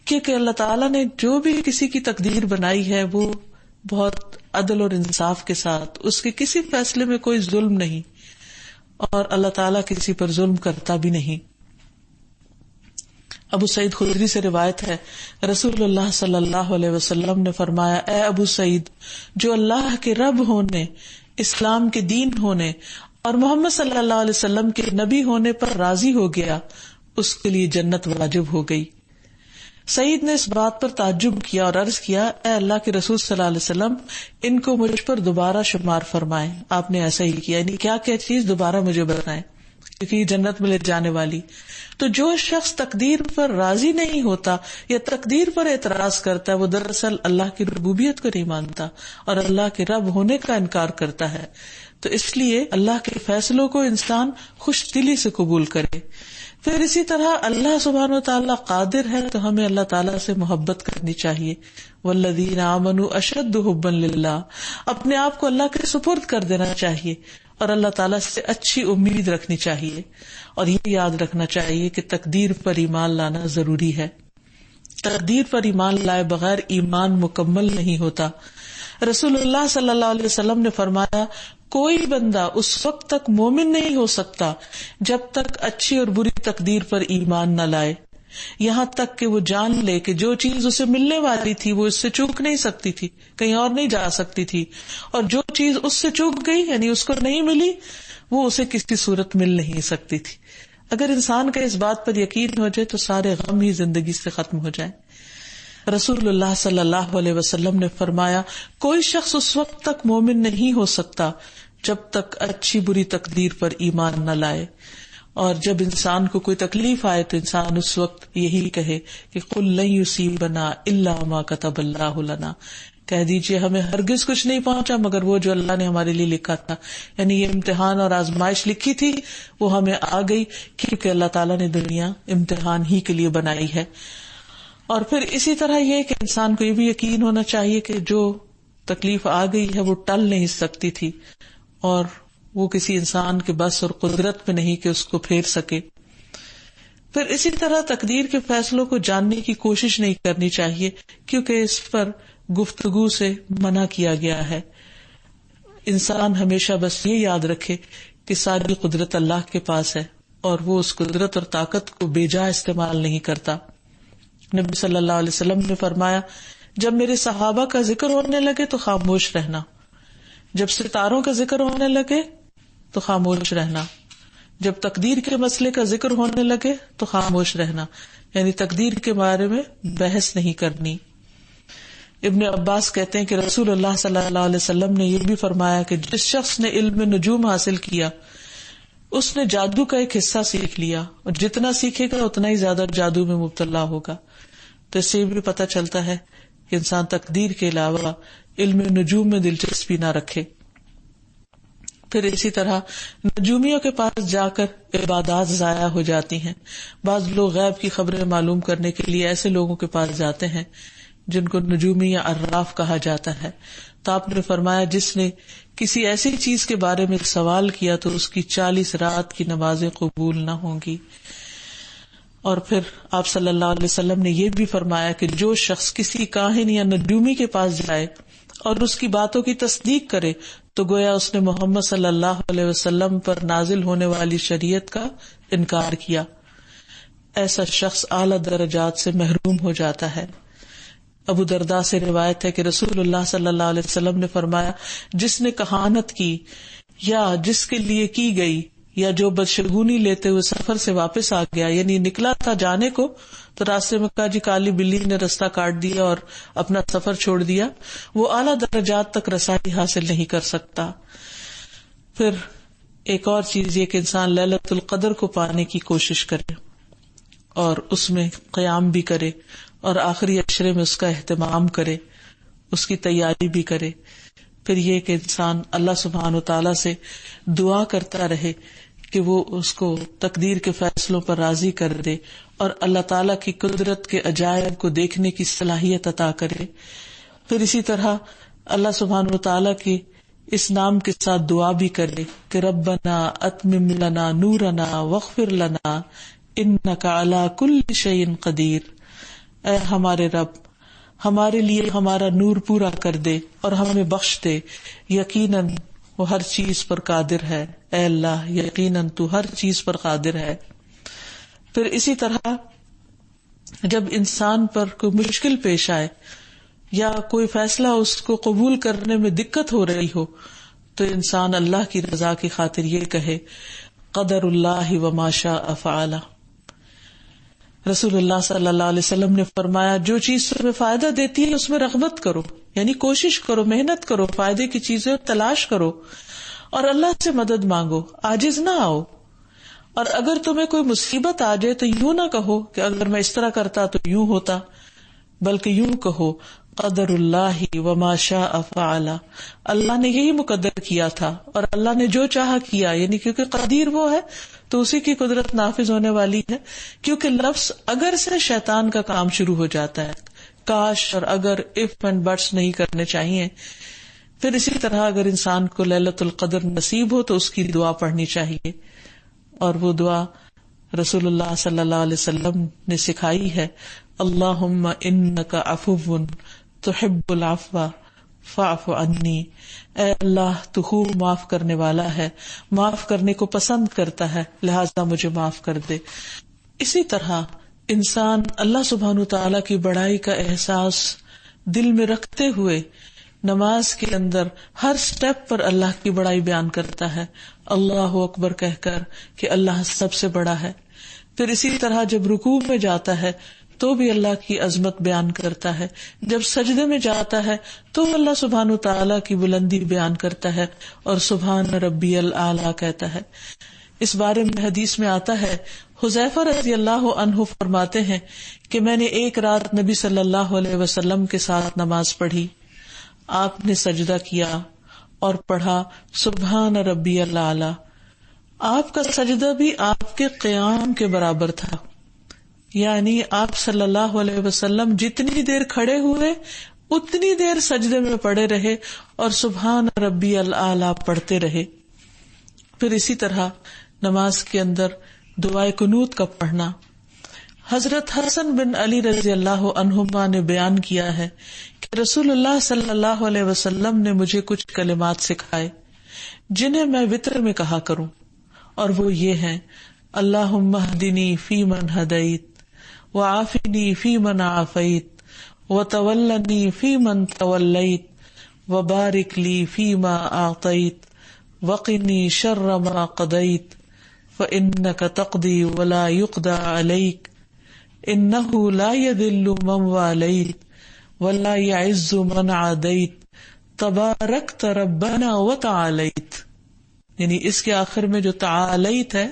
کیونکہ اللہ تعالیٰ نے جو بھی کسی کی تقدیر بنائی ہے وہ بہت عدل اور انصاف کے ساتھ، اس کے کسی فیصلے میں کوئی ظلم نہیں، اور اللہ تعالیٰ کسی پر ظلم کرتا بھی نہیں۔ ابو سعید خدری سے روایت ہے، رسول اللہ صلی اللہ علیہ وسلم نے فرمایا، اے ابو سعید، جو اللہ کے رب ہونے، اسلام کے دین ہونے اور محمد صلی اللہ علیہ وسلم کے نبی ہونے پر راضی ہو گیا، اس کے لیے جنت واجب ہو گئی۔ سعید نے اس بات پر تعجب کیا اور عرض کیا، اے اللہ کے رسول صلی اللہ علیہ وسلم، ان کو مجھ پر دوبارہ شمار فرمائیں۔ آپ نے ایسا ہی کیا، یعنی کیا چیز دوبارہ مجھے بتائیں، کیونکہ یہ جنت میں لے جانے والی۔ تو جو شخص تقدیر پر راضی نہیں ہوتا یا تقدیر پر اعتراض کرتا ہے، وہ دراصل اللہ کی ربوبیت کو نہیں مانتا اور اللہ کے رب ہونے کا انکار کرتا ہے۔ تو اس لیے اللہ کے فیصلوں کو انسان خوش دلی سے قبول کرے۔ پھر اسی طرح اللہ سبحانہ و تعالیٰ قادر ہے تو ہمیں اللہ تعالیٰ سے محبت کرنی چاہیے۔ والذین آمنوا اشد حبا للہ، اپنے آپ کو اللہ کے سپرد کر دینا چاہیے اور اللہ تعالیٰ سے اچھی امید رکھنی چاہیے، اور یہ یاد رکھنا چاہیے کہ تقدیر پر ایمان لانا ضروری ہے۔ تقدیر پر ایمان لائے بغیر ایمان مکمل نہیں ہوتا۔ رسول اللہ صلی اللہ علیہ وسلم نے فرمایا، کوئی بندہ اس وقت تک مومن نہیں ہو سکتا جب تک اچھی اور بری تقدیر پر ایمان نہ لائے، یہاں تک کہ وہ جان لے کہ جو چیز اسے ملنے والی تھی وہ اس سے چوک نہیں سکتی تھی، کہیں اور نہیں جا سکتی تھی، اور جو چیز اس سے چوک گئی یعنی اس کو نہیں ملی، وہ اسے کسی صورت مل نہیں سکتی تھی۔ اگر انسان کا اس بات پر یقین ہو جائے تو سارے غم ہی زندگی سے ختم ہو جائے۔ رسول اللہ صلی اللہ علیہ وسلم نے فرمایا، کوئی شخص اس وقت تک مومن نہیں ہو سکتا جب تک اچھی بری تقدیر پر ایمان نہ لائے، اور جب انسان کو کوئی تکلیف آئے تو انسان اس وقت یہی کہے کہ قل لن یصیبنا الا ما کتب اللہ لنا، کہہ دیجئے ہمیں ہرگز کچھ نہیں پہنچا مگر وہ جو اللہ نے ہمارے لیے لکھا تھا، یعنی یہ امتحان اور آزمائش لکھی تھی وہ ہمیں آ گئی، کیونکہ اللہ تعالیٰ نے دنیا امتحان ہی کے لیے بنائی ہے۔ اور پھر اسی طرح یہ کہ انسان کو یہ بھی یقین ہونا چاہیے کہ جو تکلیف آ گئی ہے وہ ٹل نہیں سکتی تھی، اور وہ کسی انسان کے بس اور قدرت میں نہیں کہ اس کو پھیر سکے۔ پھر اسی طرح تقدیر کے فیصلوں کو جاننے کی کوشش نہیں کرنی چاہیے، کیونکہ اس پر گفتگو سے منع کیا گیا ہے۔ انسان ہمیشہ بس یہ یاد رکھے کہ ساری قدرت اللہ کے پاس ہے اور وہ اس قدرت اور طاقت کو بے جا استعمال نہیں کرتا۔ نبی صلی اللہ علیہ وسلم نے فرمایا، جب میرے صحابہ کا ذکر ہونے لگے تو خاموش رہنا، جب ستاروں کا ذکر ہونے لگے تو خاموش رہنا، جب تقدیر کے مسئلے کا ذکر ہونے لگے تو خاموش رہنا، یعنی تقدیر کے بارے میں بحث نہیں کرنی۔ ابن عباس کہتے ہیں کہ رسول اللہ صلی اللہ علیہ وسلم نے یہ بھی فرمایا کہ جس شخص نے علم نجوم حاصل کیا اس نے جادو کا ایک حصہ سیکھ لیا، اور جتنا سیکھے گا اتنا ہی زیادہ جادو میں مبتلا ہوگا۔ تو اس سے بھی پتہ چلتا ہے کہ انسان تقدیر کے علاوہ علم نجوم میں دلچسپی نہ رکھے۔ پھر اسی طرح نجومیوں کے پاس جا کر عبادات ضائع ہو جاتی ہیں۔ بعض لوگ غیب کی خبریں معلوم کرنے کے لیے ایسے لوگوں کے پاس جاتے ہیں جن کو نجومی یا عراف کہا جاتا ہے۔ تو آپ نے فرمایا، جس نے کسی ایسی چیز کے بارے میں سوال کیا تو اس کی 40 رات کی نمازیں قبول نہ ہوں گی۔ اور پھر آپ صلی اللہ علیہ وسلم نے یہ بھی فرمایا کہ جو شخص کسی کاہن یا نجومی کے پاس جائے اور اس کی باتوں کی تصدیق کرے تو گویا اس نے محمد صلی اللہ علیہ وسلم پر نازل ہونے والی شریعت کا انکار کیا۔ ایسا شخص اعلیٰ درجات سے محروم ہو جاتا ہے۔ ابو درداء سے روایت ہے کہ رسول اللہ صلی اللہ علیہ وسلم نے فرمایا، جس نے کہانت کی یا جس کے لیے کی گئی یا جو بدشگونی لیتے ہوئے سفر سے واپس آ گیا، یعنی نکلا تھا جانے کو تو راستے میں کہا جی کالی بلی نے رستہ کاٹ دیا اور اپنا سفر چھوڑ دیا، وہ اعلیٰ درجات تک رسائی حاصل نہیں کر سکتا۔ پھر ایک اور چیز یہ کہ انسان لیلۃ القدر کو پانے کی کوشش کرے اور اس میں قیام بھی کرے اور آخری عشرے میں اس کا اہتمام کرے، اس کی تیاری بھی کرے۔ پھر یہ کہ انسان اللہ سبحانہ و تعالیٰ سے دعا کرتا رہے کہ وہ اس کو تقدیر کے فیصلوں پر راضی کر دے اور اللہ تعالیٰ کی قدرت کے عجائب کو دیکھنے کی صلاحیت عطا کرے۔ پھر اسی طرح اللہ سبحانہ و تعالیٰ کی اس نام کے ساتھ دعا بھی کرے کہ ربنا اتمم لنا نورنا واغفر لنا انک علی کل شیء قدیر، اے ہمارے رب ہمارے لیے ہمارا نور پورا کر دے اور ہمیں بخش دے، یقیناً وہ ہر چیز پر قادر ہے، اے اللہ یقیناً تو ہر چیز پر قادر ہے۔ پھر اسی طرح جب انسان پر کوئی مشکل پیش آئے یا کوئی فیصلہ اس کو قبول کرنے میں دقت ہو رہی ہو تو انسان اللہ کی رضا کی خاطر یہ کہے قدر اللہ وما شاء فعل. رسول اللہ صلی اللہ علیہ وسلم نے فرمایا جو چیز تمہیں فائدہ دیتی ہے اس میں رغبت کرو، یعنی کوشش کرو، محنت کرو، فائدے کی چیزیں تلاش کرو اور اللہ سے مدد مانگو، عاجز نہ آؤ. اور اگر تمہیں کوئی مصیبت آ جائے تو یوں نہ کہو کہ اگر میں اس طرح کرتا تو یوں ہوتا، بلکہ یوں کہو قدر اللہ وما شاء فعل. اللہ نے یہی مقدر کیا تھا اور اللہ نے جو چاہا کیا، یعنی کیونکہ قدیر وہ ہے تو اسی کی قدرت نافذ ہونے والی ہے. کیونکہ لفظ اگر سے شیطان کا کام شروع ہو جاتا ہے، کاش اور اگر اف اینڈ بٹس نہیں کرنے چاہیے. پھر اسی طرح اگر انسان کو لیلۃ القدر نصیب ہو تو اس کی دعا پڑھنی چاہیے، اور وہ دعا رسول اللہ صلی اللہ علیہ وسلم نے سکھائی ہے، اللہم انک عفو تحب العفو فاعف عنی. اے اللہ تو خوب معاف کرنے والا ہے، معاف کرنے کو پسند کرتا ہے، لہذا مجھے معاف کر دے. اسی طرح انسان اللہ سبحانہ تعالیٰ کی بڑائی کا احساس دل میں رکھتے ہوئے نماز کے اندر ہر سٹیپ پر اللہ کی بڑائی بیان کرتا ہے، اللہ اکبر کہہ کر کہ اللہ سب سے بڑا ہے. پھر اسی طرح جب رکوع میں جاتا ہے تو بھی اللہ کی عظمت بیان کرتا ہے، جب سجدے میں جاتا ہے تو اللہ سبحانہ تعالیٰ کی بلندی بیان کرتا ہے اور سبحان ربی الاعلیٰ کہتا ہے. اس بارے میں حدیث میں آتا ہے، حذیفہ رضی اللہ عنہ فرماتے ہیں کہ میں نے ایک رات نبی صلی اللہ علیہ وسلم کے ساتھ نماز پڑھی. آپ نے سجدہ کیا اور پڑھا سبحان ربی الاعلیٰ. آپ کا سجدہ بھی آپ کے قیام کے برابر تھا، یعنی آپ صلی اللہ علیہ وسلم جتنی دیر کھڑے ہوئے اتنی دیر سجدے میں پڑے رہے اور سبحان ربی الاعلیٰ پڑھتے رہے. پھر اسی طرح نماز کے اندر دعائے قنوت کا پڑھنا. حضرت حسن بن علی رضی اللہ عنہما نے بیان کیا ہے کہ رسول اللہ صلی اللہ علیہ وسلم نے مجھے کچھ کلمات سکھائے جنہیں میں وتر میں کہا کروں، اور وہ یہ ہیں، اللہم اہدنی فی من ہدیت وعافنی فی من عافیت وتولنی فی من تولیت وبارک لی فی ما اعطیت وقنی شر ما قضیت فانک تقضی ولا یقضى علیک انہ لا یذل من والیت ولا یعز من عادیت تبارکت ربنا وتعالیت. یعنی اس کے آخر میں جو تعالیت ہے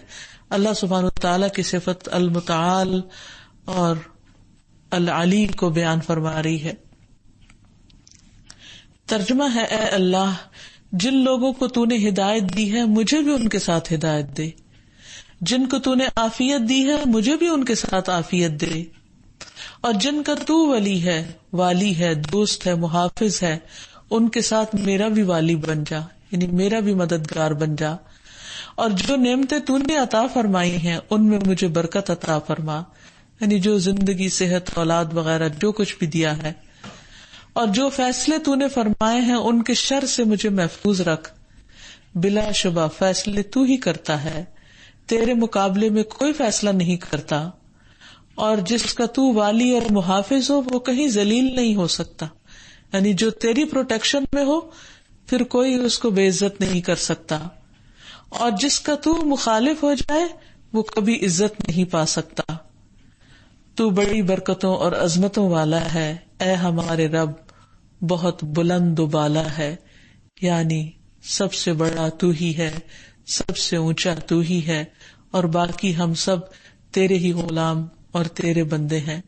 اللہ سبحانہ وتعالیٰ کی صفت المتعال اور العلی کو بیان فرما رہی ہے. ترجمہ ہے، اے اللہ جن لوگوں کو تو نے ہدایت دی ہے مجھے بھی ان کے ساتھ ہدایت دے، جن کو تو نے عافیت دی ہے مجھے بھی ان کے ساتھ عافیت دے، اور جن کا تو والی ہے، دوست ہے، محافظ ہے، ان کے ساتھ میرا بھی والی بن جا، یعنی میرا بھی مددگار بن جا. اور جو نعمتیں تو نے عطا فرمائی ہیں ان میں مجھے برکت عطا فرما، یعنی جو زندگی، صحت، اولاد وغیرہ جو کچھ بھی دیا ہے، اور جو فیصلے تو نے فرمائے ہیں ان کے شر سے مجھے محفوظ رکھ. بلا شبہ فیصلے تو ہی کرتا ہے، تیرے مقابلے میں کوئی فیصلہ نہیں کرتا، اور جس کا تو والی اور محافظ ہو وہ کہیں ذلیل نہیں ہو سکتا، یعنی جو تیری پروٹیکشن میں ہو پھر کوئی اس کو بے عزت نہیں کر سکتا، اور جس کا تو مخالف ہو جائے وہ کبھی عزت نہیں پا سکتا. تو بڑی برکتوں اور عظمتوں والا ہے، اے ہمارے رب بہت بلند و بالا ہے، یعنی سب سے بڑا تو ہی ہے، سب سے اونچا تو ہی ہے، اور باقی ہم سب تیرے ہی غلام اور تیرے بندے ہیں.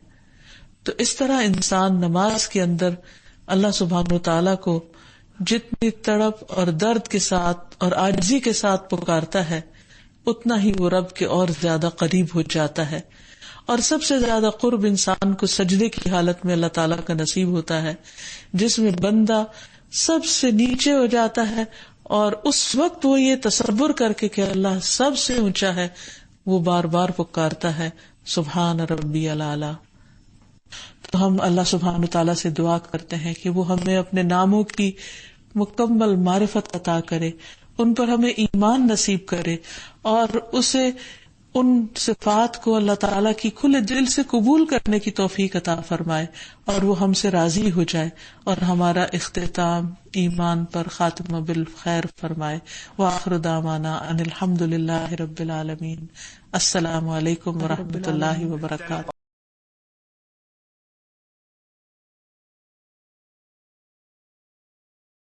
تو اس طرح انسان نماز کے اندر اللہ سبحانہ وتعالیٰ کو جتنی تڑپ اور درد کے ساتھ اور عاجزی کے ساتھ پکارتا ہے اتنا ہی وہ رب کے اور زیادہ قریب ہو جاتا ہے. اور سب سے زیادہ قرب انسان کو سجدے کی حالت میں اللہ تعالیٰ کا نصیب ہوتا ہے، جس میں بندہ سب سے نیچے ہو جاتا ہے، اور اس وقت وہ یہ تصور کر کے کہ اللہ سب سے اونچا ہے وہ بار بار پکارتا ہے سبحان ربی الاعلیٰ. تو ہم اللہ سبحانہ تعالیٰ سے دعا کرتے ہیں کہ وہ ہمیں اپنے ناموں کی مکمل معرفت عطا کرے، ان پر ہمیں ایمان نصیب کرے، اور اسے ان صفات کو اللہ تعالیٰ کی کھلے دل سے قبول کرنے کی توفیق عطا فرمائے اور وہ ہم سے راضی ہو جائے اور ہمارا اختتام ایمان پر خاتمہ بالخیر فرمائے. وآخر دعوانا ان الحمد للہ رب العالمین. السلام علیکم ورحمۃ اللہ وبرکاتہ.